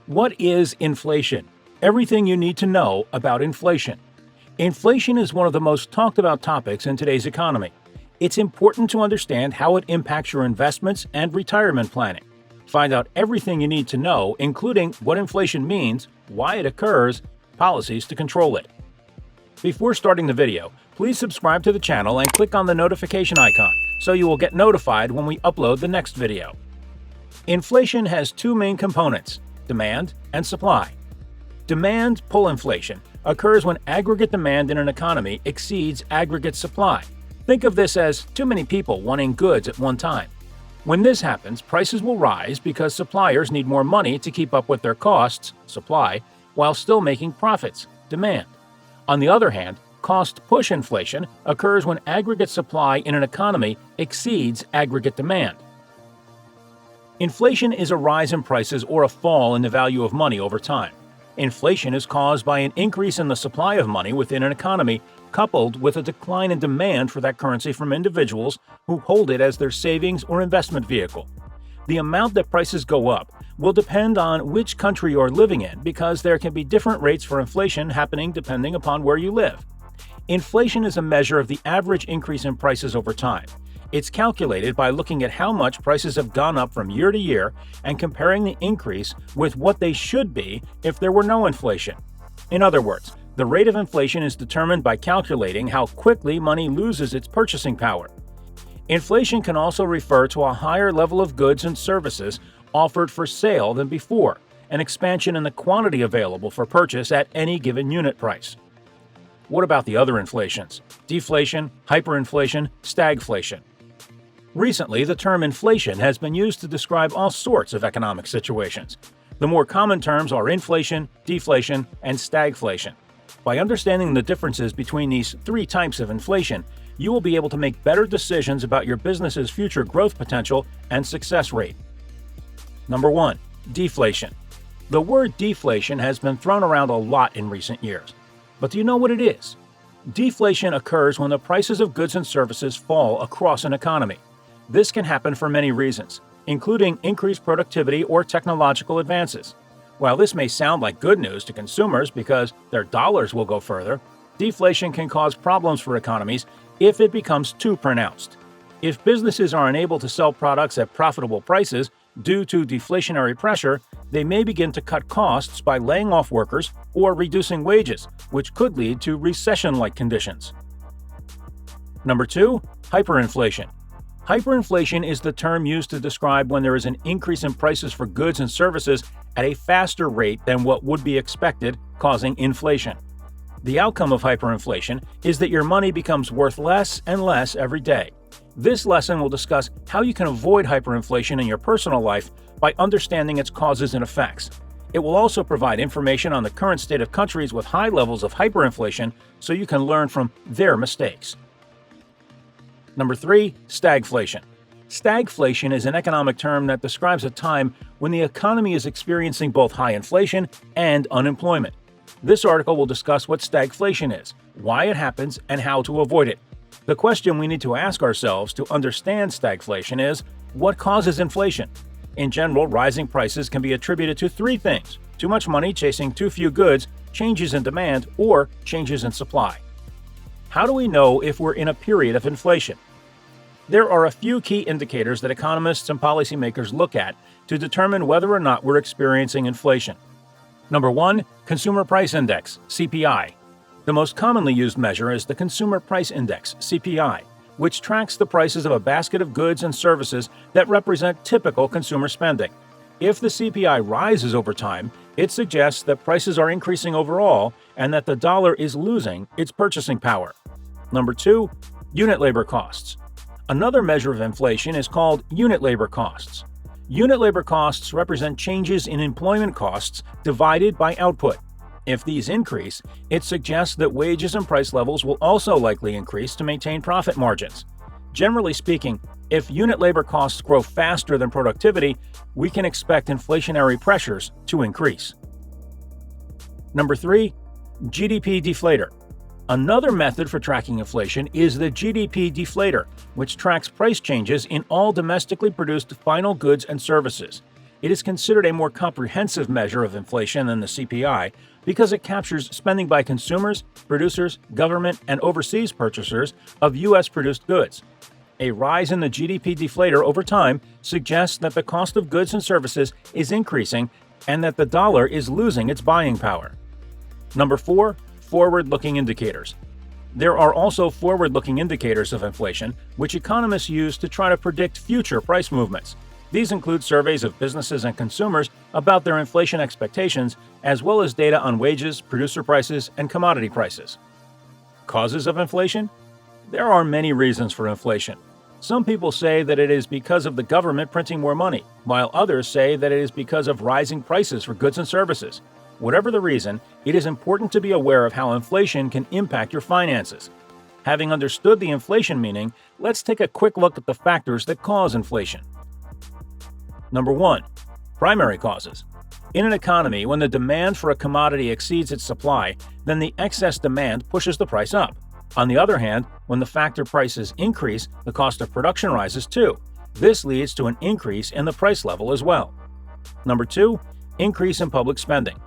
What is inflation? Everything you need to know about inflation. Inflation is one of the most talked about topics in today's economy. It's important to understand how it impacts your investments and retirement planning. Find out everything you need to know, including what inflation means, why it occurs, policies to control it. Before starting the video, please subscribe to the channel and click on the notification icon so you will get notified when we upload the next video. Inflation has two main components: demand and supply. Demand pull inflation occurs when aggregate demand in an economy exceeds aggregate supply. Think of this as too many people wanting goods at one time. When this happens, prices will rise because suppliers need more money to keep up with their costs, supply, while still making profits, demand. On the other hand, cost push inflation occurs when aggregate supply in an economy exceeds aggregate demand. Inflation is a rise in prices or a fall in the value of money over time. Inflation is caused by an increase in the supply of money within an economy, coupled with a decline in demand for that currency from individuals who hold it as their savings or investment vehicle. The amount that prices go up will depend on which country you're living in because there can be different rates for inflation happening depending upon where you live. Inflation is a measure of the average increase in prices over time. It's calculated by looking at how much prices have gone up from year to year and comparing the increase with what they should be if there were no inflation. In other words, the rate of inflation is determined by calculating how quickly money loses its purchasing power. Inflation can also refer to a higher level of goods and services offered for sale than before, an expansion in the quantity available for purchase at any given unit price. What about the other inflations? Deflation, hyperinflation, stagflation. Recently, the term inflation has been used to describe all sorts of economic situations. The more common terms are inflation, deflation, and stagflation. By understanding the differences between these three types of inflation, you will be able to make better decisions about your business's future growth potential and success rate. Number 1. Deflation. The word deflation has been thrown around a lot in recent years. But do you know what it is? Deflation occurs when the prices of goods and services fall across an economy. This can happen for many reasons, including increased productivity or technological advances. While this may sound like good news to consumers because their dollars will go further, deflation can cause problems for economies if it becomes too pronounced. If businesses are unable to sell products at profitable prices due to deflationary pressure, they may begin to cut costs by laying off workers or reducing wages, which could lead to recession-like conditions. Number 2. Hyperinflation. Hyperinflation is the term used to describe when there is an increase in prices for goods and services at a faster rate than what would be expected, causing inflation. The outcome of hyperinflation is that your money becomes worth less and less every day. This lesson will discuss how you can avoid hyperinflation in your personal life by understanding its causes and effects. It will also provide information on the current state of countries with high levels of hyperinflation so you can learn from their mistakes. Number 3. Stagflation. Stagflation is an economic term that describes a time when the economy is experiencing both high inflation and unemployment. This article will discuss what stagflation is, why it happens, and how to avoid it. The question we need to ask ourselves to understand stagflation is, what causes inflation? In general, rising prices can be attributed to three things: too much money chasing too few goods, changes in demand, or changes in supply. How do we know if we're in a period of inflation? There are a few key indicators that economists and policymakers look at to determine whether or not we're experiencing inflation. Number 1. Consumer Price Index, CPI. The most commonly used measure is the Consumer Price Index, CPI, which tracks the prices of a basket of goods and services that represent typical consumer spending. If the CPI rises over time, it suggests that prices are increasing overall and that the dollar is losing its purchasing power. Number 2. Unit labor costs. Another measure of inflation is called unit labor costs. Unit labor costs represent changes in employment costs divided by output. If these increase, it suggests that wages and price levels will also likely increase to maintain profit margins. Generally speaking, if unit labor costs grow faster than productivity, we can expect inflationary pressures to increase. Number 3. GDP deflator. Another method for tracking inflation is the GDP deflator, which tracks price changes in all domestically produced final goods and services. It is considered a more comprehensive measure of inflation than the CPI because it captures spending by consumers, producers, government, and overseas purchasers of U.S.-produced goods. A rise in the GDP deflator over time suggests that the cost of goods and services is increasing and that the dollar is losing its buying power. Number 4. Forward-looking indicators. There are also forward-looking indicators of inflation, which economists use to try to predict future price movements. These include surveys of businesses and consumers about their inflation expectations, as well as data on wages, producer prices, and commodity prices. Causes of inflation? There are many reasons for inflation. Some people say that it is because of the government printing more money, while others say that it is because of rising prices for goods and services. Whatever the reason, it is important to be aware of how inflation can impact your finances. Having understood the inflation meaning, let's take a quick look at the factors that cause inflation. Number 1. Primary causes. In an economy, when the demand for a commodity exceeds its supply, then the excess demand pushes the price up. On the other hand, when the factor prices increase, the cost of production rises too. This leads to an increase in the price level as well. Number 2. Increase in public spending.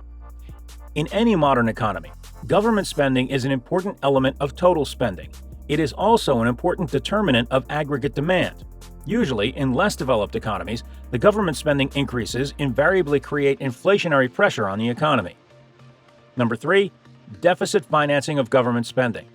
In any modern economy, government spending is an important element of total spending. It is also an important determinant of aggregate demand. Usually, in less developed economies, the government spending increases invariably create inflationary pressure on the economy. Number 3. Deficit financing of government spending.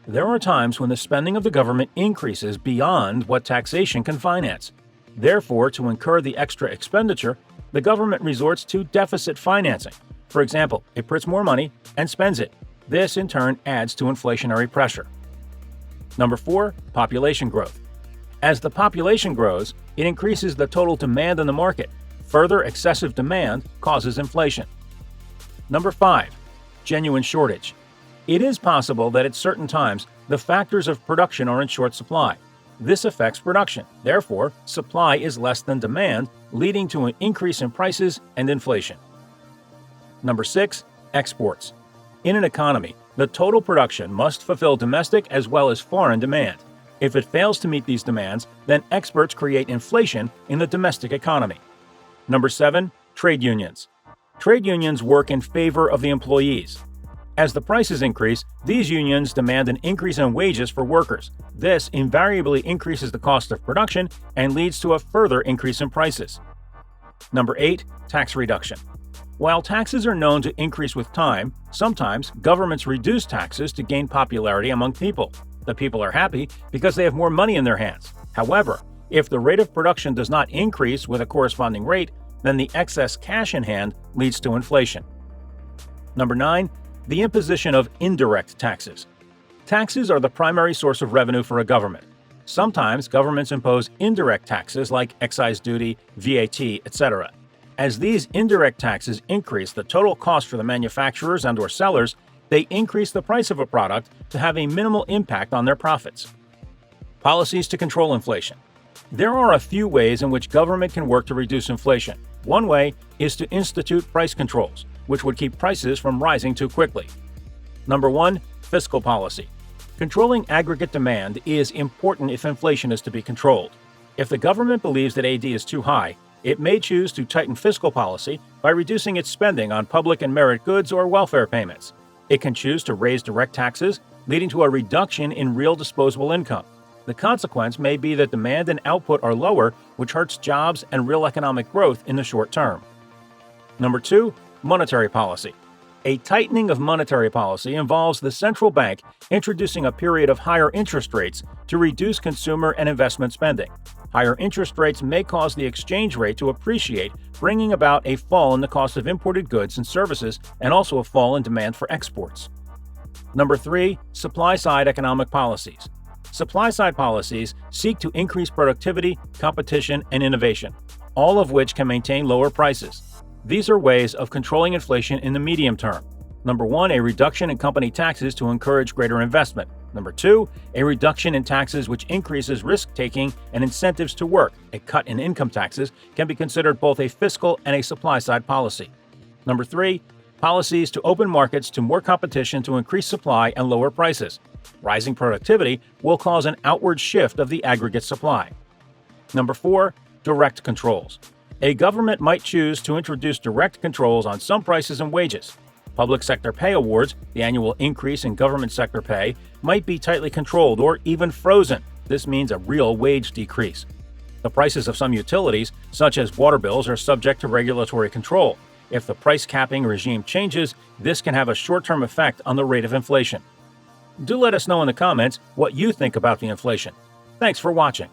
There are times when the spending of the government increases beyond what taxation can finance. Therefore, to incur the extra expenditure, the government resorts to deficit financing. For example, it prints more money and spends it. This, in turn, adds to inflationary pressure. Number 4. Population growth. As the population grows, it increases the total demand in the market. Further excessive demand causes inflation. Number 5. Genuine shortage. It is possible that at certain times, the factors of production are in short supply. This affects production. Therefore, supply is less than demand, leading to an increase in prices and inflation. Number 6. Exports. In an economy, the total production must fulfill domestic as well as foreign demand. If it fails to meet these demands, then exports create inflation in the domestic economy. Number 7. Trade unions. Trade unions work in favor of the employees. As the prices increase, these unions demand an increase in wages for workers. This invariably increases the cost of production and leads to a further increase in prices. Number 8. Tax reduction. While taxes are known to increase with time, sometimes governments reduce taxes to gain popularity among people. The people are happy because they have more money in their hands. However, if the rate of production does not increase with a corresponding rate, then the excess cash in hand leads to inflation. Number 9. The imposition of indirect taxes. Taxes are the primary source of revenue for a government. Sometimes governments impose indirect taxes like excise duty, VAT, etc. As these indirect taxes increase the total cost for the manufacturers and/or sellers, they increase the price of a product to have a minimal impact on their profits. Policies to control inflation. There are a few ways in which government can work to reduce inflation. One way is to institute price controls, which would keep prices from rising too quickly. Number 1. Fiscal policy. Controlling aggregate demand is important if inflation is to be controlled. If the government believes that AD is too high, it may choose to tighten fiscal policy by reducing its spending on public and merit goods or welfare payments. It can choose to raise direct taxes, leading to a reduction in real disposable income. The consequence may be that demand and output are lower, which hurts jobs and real economic growth in the short term. Number 2. Monetary policy. A tightening of monetary policy involves the central bank introducing a period of higher interest rates to reduce consumer and investment spending. Higher interest rates may cause the exchange rate to appreciate, bringing about a fall in the cost of imported goods and services and also a fall in demand for exports. Number 3. Supply-side economic policies. Supply-side policies seek to increase productivity, competition, and innovation, all of which can maintain lower prices. These are ways of controlling inflation in the medium term. Number 1, a reduction in company taxes to encourage greater investment. Number 2, a reduction in taxes which increases risk-taking and incentives to work. A cut in income taxes can be considered both a fiscal and a supply-side policy. Number 3, policies to open markets to more competition to increase supply and lower prices. Rising productivity will cause an outward shift of the aggregate supply. Number 4, direct controls. A government might choose to introduce direct controls on some prices and wages. Public sector pay awards, the annual increase in government sector pay, might be tightly controlled or even frozen. This means a real wage decrease. The prices of some utilities, such as water bills, are subject to regulatory control. If the price capping regime changes, this can have a short-term effect on the rate of inflation. Do let us know in the comments what you think about the inflation. Thanks for watching.